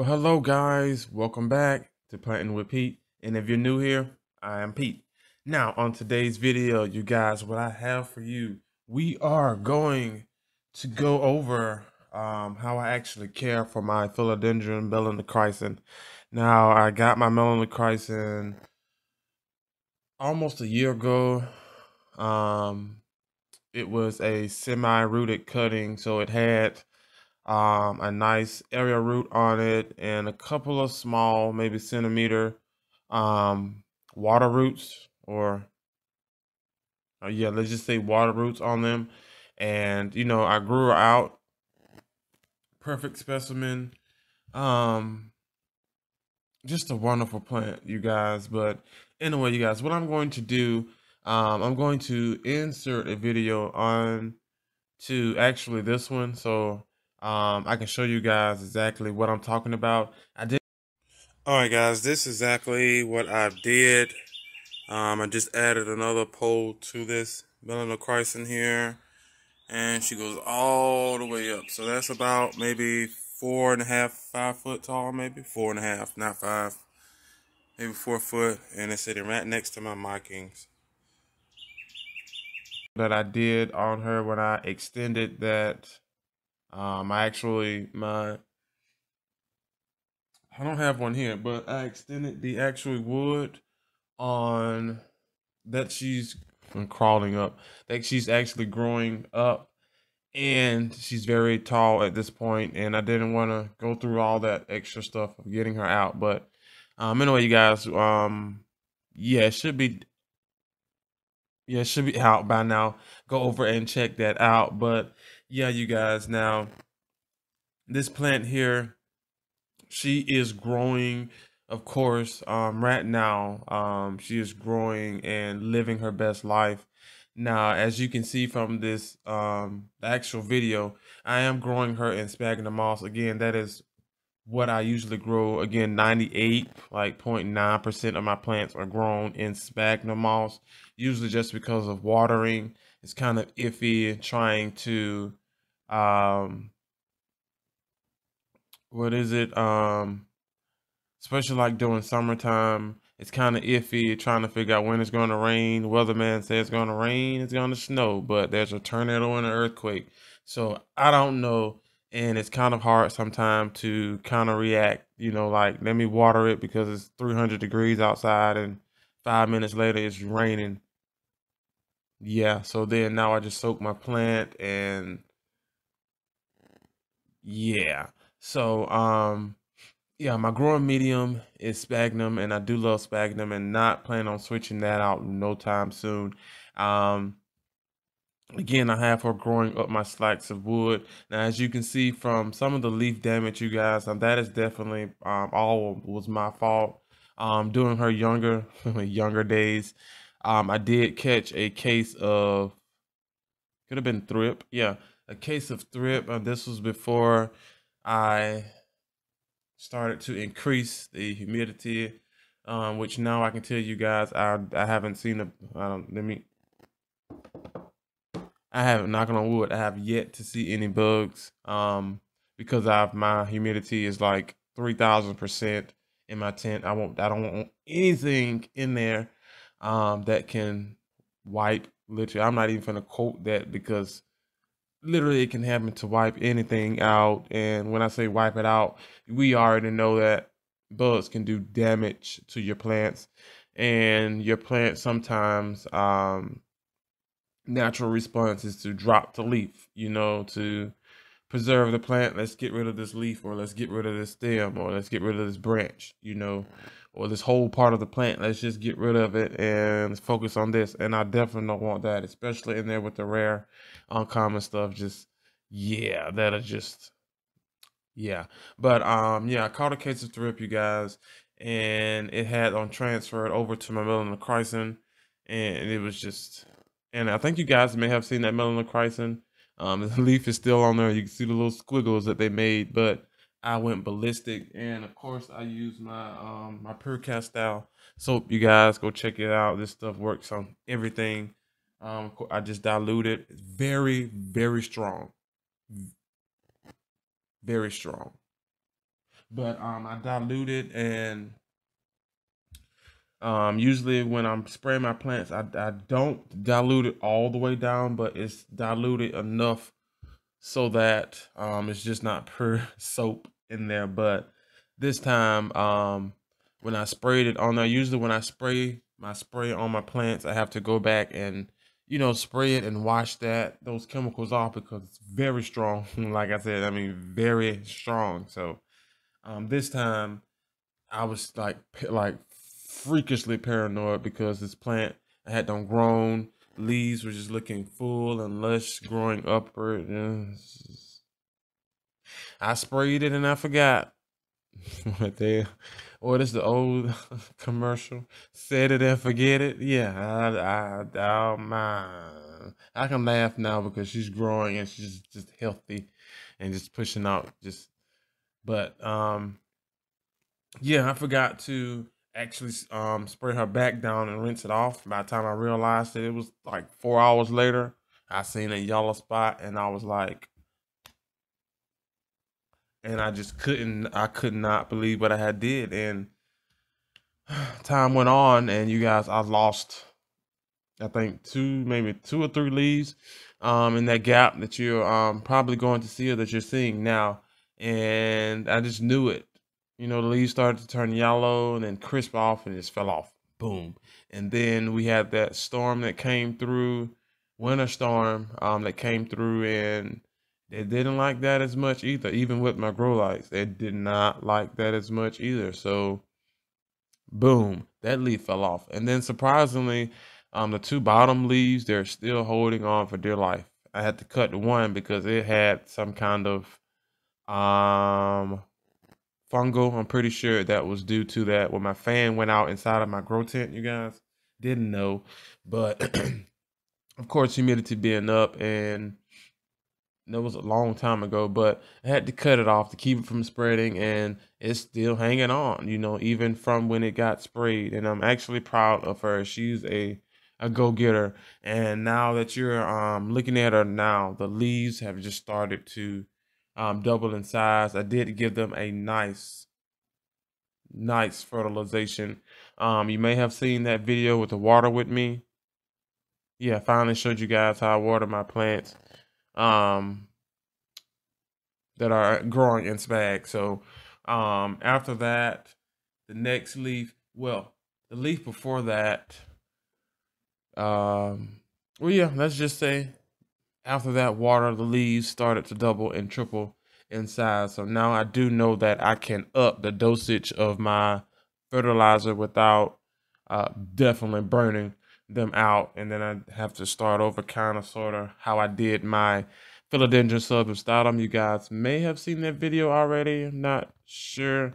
Well, hello guys, welcome back to Planting with Pete. And if you're new here, I am Pete. Now, on today's video, you guys, what I have for you, we are going to go over how I actually care for my Philodendron Melanochrysum. Now, I got my Melanochrysum almost a year ago. It was a semi-rooted cutting, so it had a nice area root on it and a couple of small, maybe centimeter water roots, or yeah, let's just say water roots on them. And I grew her out, perfect specimen. um just a wonderful plant, you guys. But anyway, you guys, what I'm going to do, I'm going to insert a video on to actually this one, so I can show you guys exactly what I'm talking about. All right, guys, this is exactly what I did. I just added another pole to this Melanochrysum here, and she goes all the way up. So that's about maybe 4.5, 5 foot tall, maybe 4.5, not 5, maybe 4 foot, and it's sitting right next to my markings that I did on her when I extended that. I don't have one here, but I extended the actual wood on that she's crawling up, that she's actually growing up, and she's very tall at this point, and I didn't want to go through all that extra stuff of getting her out. But anyway, you guys, yeah, it should be out by now. Go over and check that out. But yeah, you guys, now this plant here, she is growing, of course. Right now, she is growing and living her best life. Now, as you can see from this the actual video, I am growing her in sphagnum moss. Again, that is what I usually grow. Again, 98 like 0.9% of my plants are grown in sphagnum moss, usually just because of watering. It's kind of iffy trying to what is it? Especially like during summertime, it's kind of iffy trying to figure out when it's going to rain. Weatherman says it's going to rain, it's going to snow, but there's a tornado and an earthquake. So I don't know. And it's kind of hard sometimes to kind of react, like let me water it because it's 300 degrees outside and 5 minutes later it's raining. Yeah, so then now I just soak my plant and yeah. So yeah, my growing medium is sphagnum, and I do love sphagnum, and not plan on switching that out no time soon. Um, Again, I have her growing up my slacks of wood. Now, as you can see from some of the leaf damage, you guys, that is definitely all was my fault. During her younger days, I did catch a case of, could have been thrip, yeah, a case of thrip. This was before I started to increase the humidity, which now I can tell you guys I haven't seen I haven't, knocking on wood, I have yet to see any bugs, because my humidity is like 3,000% in my tent. I don't want anything in there that can wipe. Literally, I'm not even gonna quote that, because literally it can happen to wipe anything out. And when I say wipe it out, we already know that bugs can do damage to your plants, and your plant sometimes natural response is to drop the leaf, to preserve the plant. Let's get rid of this leaf, or let's get rid of this stem, or let's get rid of this branch, or this whole part of the plant. Let's just get rid of it and focus on this. And I definitely don't want that, especially in there with the rare, uncommon stuff. Just, yeah, that'll just, yeah. But yeah, I caught a case of thrip, you guys, and it had transferred over to my Melanochrysum, and it was just, and I think you guys may have seen that Melanochrysum. The leaf is still on there. You can see the little squiggles that they made, but I went ballistic, and of course I use my Pure Castile soap. You guys go check it out. This stuff works on everything. I just dilute it. It's very, very strong, very strong. but I dilute it, and usually when I'm spraying my plants, I don't dilute it all the way down, but it's diluted enough so that it's just not pure soap in there. But this time, when I sprayed it on there, usually when I spray my spray on my plants, I have to go back and spray it and wash those chemicals off because it's very strong. Like I said, I mean very strong. So this time I was like freakishly paranoid because this plant I had them grown, leaves were just looking full and lush, growing upward. And I sprayed it and I forgot. What the? What is the old commercial? Set it and forget it. Yeah, oh man, I can laugh now because she's growing and she's just healthy and just pushing out. But yeah, I forgot to actually spray her back down and rinse it off. By the time I realized it was like 4 hours later, I seen a yellow spot and I was like, and I could not believe what I had did. And time went on, and you guys, I lost, I think maybe two or three leaves, in that gap that you're probably going to see or that you're seeing now. And I just knew it. The leaves started to turn yellow and then crisp off and it just fell off. Boom. And then we had that storm that came through, winter storm, that came through, and they didn't like that as much either. Even with my grow lights, they did not like that as much either. So boom, that leaf fell off. And then surprisingly, the two bottom leaves, they're still holding on for dear life. I had to cut one because it had some kind of fungal. I'm pretty sure that was due to that when my fan went out inside of my grow tent. You guys didn't know, but of course, humidity being up, and that was a long time ago, but I had to cut it off to keep it from spreading, and it's still hanging on, even from when it got sprayed. And I'm actually proud of her. She's a go-getter. And now that you're looking at her now, the leaves have just started to double in size. I did give them a nice fertilization. You may have seen that video with the water with me. Yeah, I finally showed you guys how I water my plants. That are growing in spag. So after that, the next leaf, well, the leaf before that, well, yeah, let's just say after that water, the leaves started to double and triple in size. So now I do know that I can up the dosage of my fertilizer without definitely burning them out. And then I have to start over kind of sort of how I did my Philodendron substratum. You guys may have seen that video already. I'm not sure.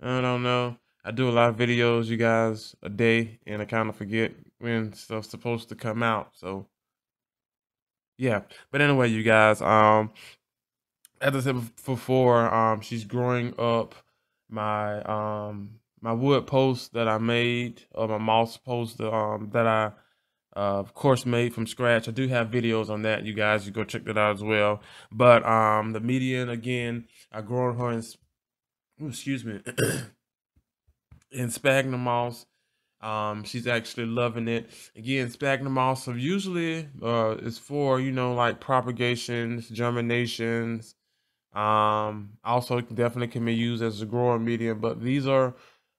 I don't know. I do a lot of videos, you guys, a day, and I kind of forget when stuff's supposed to come out. So yeah. But anyway, you guys, as I said before, she's growing up my my wood post that I made, or my moss post that I of course made from scratch. I do have videos on that, you guys. You go check that out as well. But the median, again, I grown her in excuse me in sphagnum moss. She's actually loving it. Again, sphagnum moss, so usually it's for like propagations, germinations. Also definitely can be used as a growing medium, but these are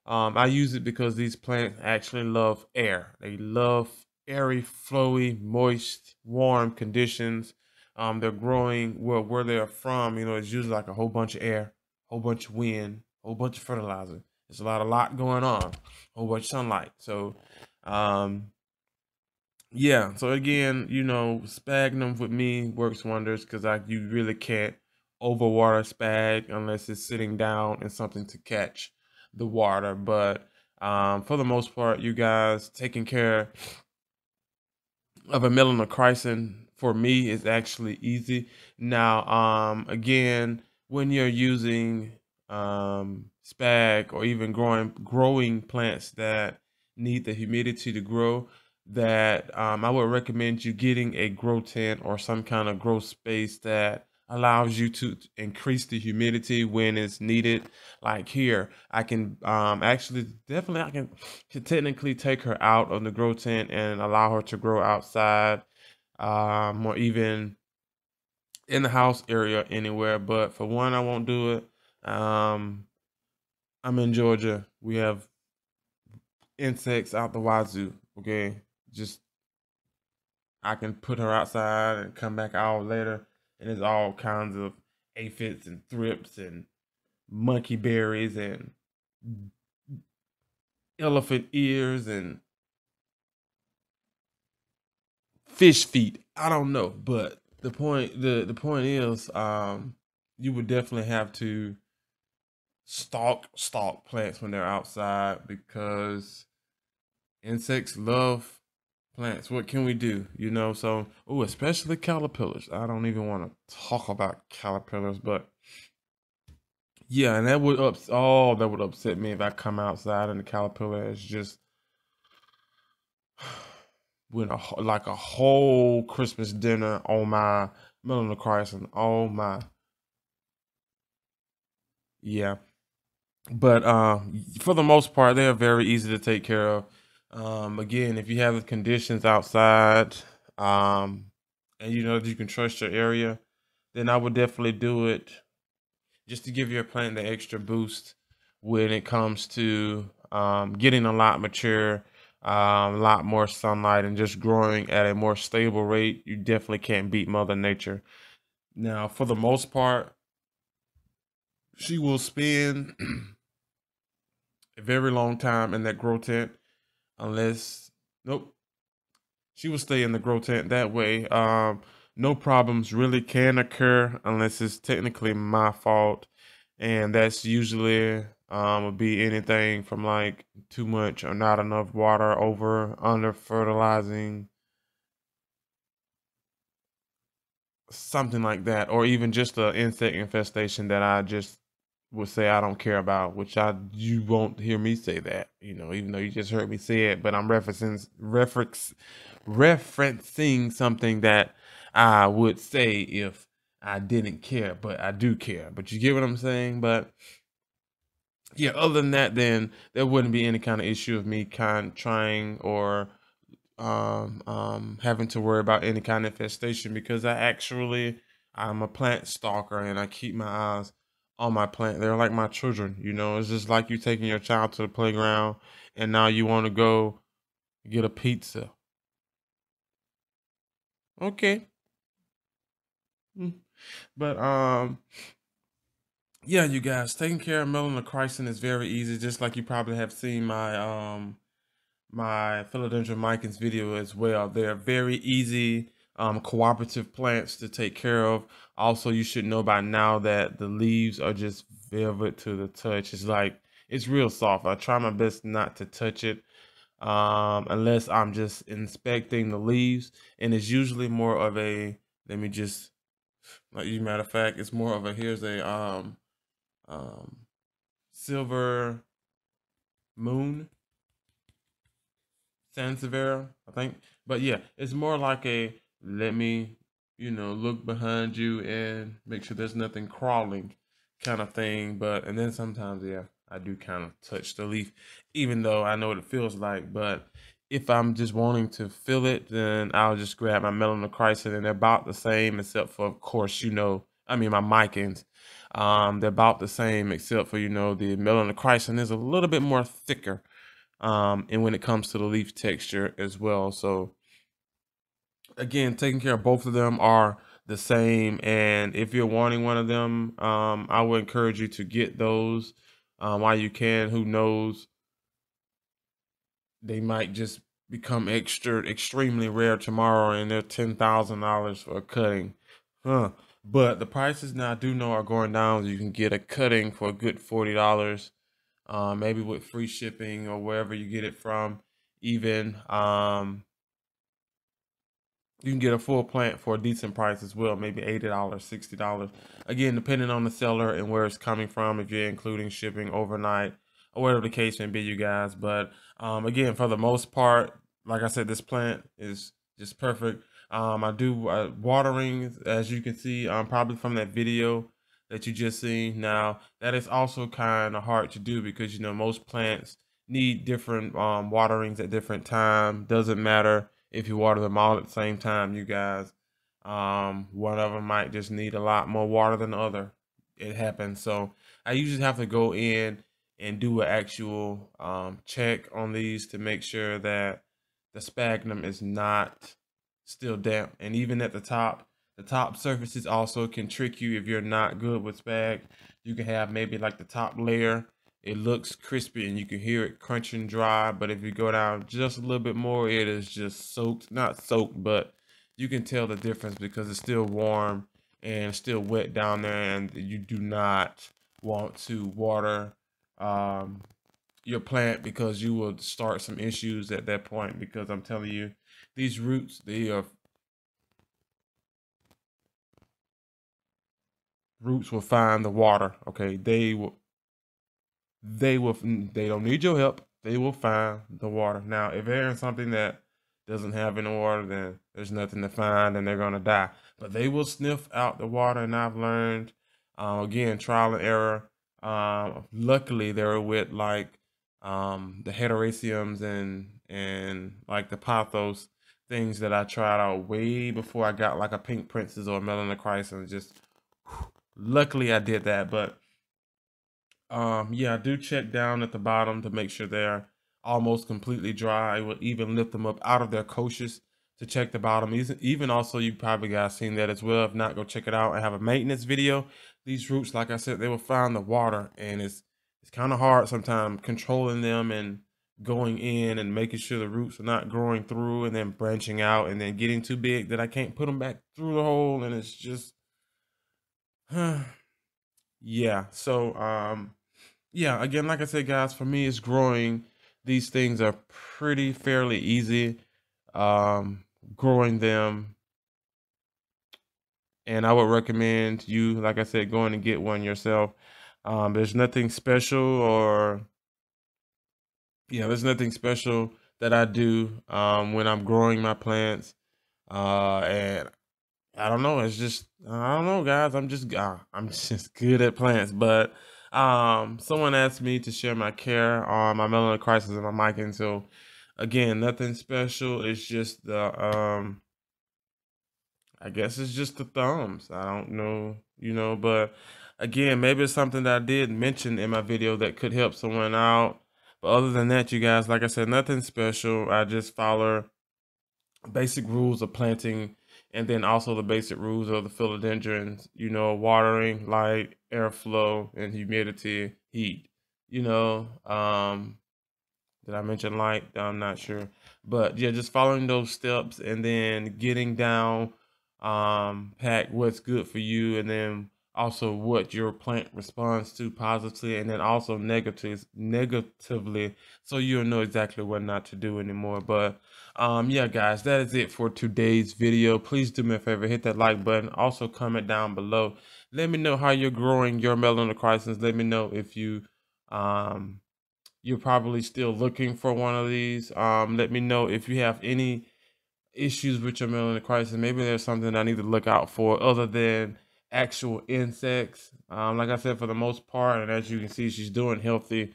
I use it because these plants actually love air. They love airy, flowy, moist, warm conditions. They're growing where they're from, it's usually like a whole bunch of air, whole bunch of wind, whole bunch of fertilizer. There's a lot going on, whole bunch of sunlight. So yeah, so again, sphagnum with me works wonders because you really can't overwater spag unless it's sitting down and something to catch the water. But for the most part, you guys, taking care of a melanochrysum for me is actually easy. Now, again, when you're using spag or even growing plants that need the humidity to grow, that I would recommend you getting a grow tent or some kind of grow space that allows you to increase the humidity when it's needed. Like here, I can actually definitely I can technically take her out of the grow tent and allow her to grow outside, or even in the house area anywhere. But for one, I won't do it. Um, I'm in Georgia. We have insects out the wazoo. Okay, just I can put her outside and come back out later, and there's all kinds of aphids and thrips and monkey berries and elephant ears and fish feet. I don't know, but the point is, you would definitely have to stalk plants when they're outside because insects love plants. What can we do? So especially caterpillars. I don't even want to talk about caterpillars, but yeah, and that would upset me if I come outside and the caterpillar is just with like a whole Christmas dinner on my Melanochrysum. Oh my, yeah. But for the most part, they are very easy to take care of. Again, if you have the conditions outside, um, and you know that you can trust your area, then I would definitely do it just to give your plant the extra boost when it comes to getting a lot mature, a lot more sunlight, and just growing at a more stable rate. You definitely can't beat Mother Nature. Now, for the most part, she will spend a very long time in that grow tent, unless, nope, she will stay in the grow tent that way. No problems really can occur unless it's technically my fault, and that's usually would be anything from like too much or not enough water, over under fertilizing, something like that, or even just an insect infestation that I just would say I don't care about, which you won't hear me say that, even though you just heard me say it, but I'm referencing something that I would say if I didn't care, but I do care. But you get what I'm saying? But yeah, other than that, then there wouldn't be any kind of issue of me trying or having to worry about any kind of infestation, because I'm a plant stalker and I keep my eyes on my plant. They're like my children, it's just like you taking your child to the playground and now you want to go get a pizza. Okay. Mm. But yeah, you guys, taking care of melanochrysum is very easy, just like you probably have seen my Philodendron Melanochrysum video as well. They're very easy, cooperative plants to take care of. Also, you should know by now that the leaves are just velvet to the touch. It's real soft. I try my best not to touch it, unless I'm just inspecting the leaves, and it's usually more of a, let me just, like, you matter of fact, it's more of a, here's a um silver moon Sansevieria, I think. But yeah, it's more like a, let me, look behind you and make sure there's nothing crawling kind of thing. But, and then sometimes, yeah, I do kind of touch the leaf, even though I know what it feels like. But if I'm just wanting to feel it, then I'll just grab my melanochrysum, and they're about the same, except for, of course, I mean, my micans. They're about the same, except for, the melanochrysum is a little bit more thicker, and when it comes to the leaf texture as well. So again, taking care of both of them are the same. And if you're wanting one of them, I would encourage you to get those while you can. Who knows? They might just become extremely rare tomorrow, and they're $10,000 for a cutting. Huh. But the prices now I do know are going down. You can get a cutting for a good $40, maybe with free shipping or wherever you get it from. Even you can get a full plant for a decent price as well, maybe $80, $60. Again, depending on the seller and where it's coming from, if you're including shipping overnight or whatever the case may be, you guys. But again, for the most part, like I said, this plant is just perfect. I do watering, as you can see, probably from that video that you just seen. Now, that is also kind of hard to do because, you know, most plants need different waterings at different time. Doesn't matter if you water them all at the same time, you guys. One of them might just need a lot more water than the other. It happens. So I usually have to go in and do an actual check on these to make sure that the sphagnum is not still damp. And even at the top surfaces also can trick you if you're not good with spag. You can have maybe like the top layer, it looks crispy and you can hear it crunching dry, but if you go down just a little bit more, it is just soaked, not soaked, but you can tell the difference because it's still warm and still wet down there, and you do not want to water um, your plant because you will start some issues at that point, because I'm telling you, these roots, roots will find the water. Okay, they don't need your help. They will find the water. Now, if they're in something that doesn't have any water, then there's nothing to find and they're gonna die. But they will sniff out the water, and I've learned, again, trial and error. Luckily, they're with like the heteroeciums and like the pothos things that I tried out way before I got like a pink princess or a melanochrysum. Just luckily I did that, but yeah, I do check down at the bottom to make sure they're almost completely dry. I will even lift them up out of their coaches to check the bottom. Even also, you probably guys seen that as well. If not, go check it out. I have a maintenance video. These roots, like I said, they will find the water, and it's kind of hard sometimes controlling them and going in and making sure the roots are not growing through and then branching out and then getting too big that I can't put them back through the hole, and it's just yeah. So yeah, again, like I said, guys, for me, it's growing. These things are pretty fairly easy, um, growing them. And I would recommend you, like I said, going and get one yourself. There's nothing special or, yeah, there's nothing special that I do when I'm growing my plants. And I don't know. It's just I don't know, guys. I'm just good at plants. But someone asked me to share my care on my melanochrysum and my micin. So again, nothing special. It's just the I guess it's just the thumbs. I don't know, you know. But again, maybe it's something that I did mention in my video that could help someone out. But other than that, you guys, like I said, nothing special. I just follow basic rules of planting, and then also the basic rules of the philodendrons, you know, watering, light, airflow, and humidity, heat. You know, did I mention light? I'm not sure. But yeah, just following those steps and then getting down pack what's good for you, and then also what your plant responds to positively and then also negatively, so you'll know exactly what not to do anymore. But yeah, guys, that is it for today's video. Please do me a favor, hit that like button, also comment down below, let me know how you're growing your melanochrysums. Let me know if um you're probably still looking for one of these. Let me know if you have any issues with your melanochrysum. Maybe there's something I need to look out for other than actual insects. Like I said, for the most part, and as you can see, she's doing healthy.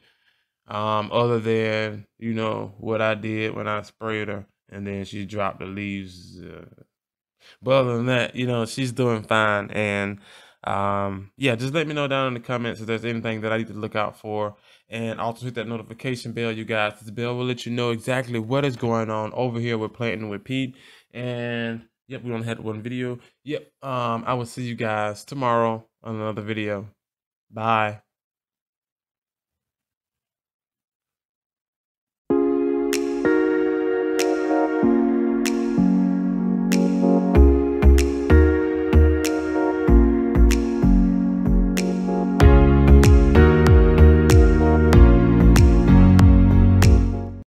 Other than, you know, what I did when I sprayed her and then she dropped the leaves. But other than that, you know, she's doing fine. And yeah, just let me know down in the comments if there's anything that I need to look out for. And also hit that notification bell, you guys. This bell will let you know exactly what is going on over here with Planting with Pete. And yep, we only had one video. Yep, I will see you guys tomorrow on another video. Bye.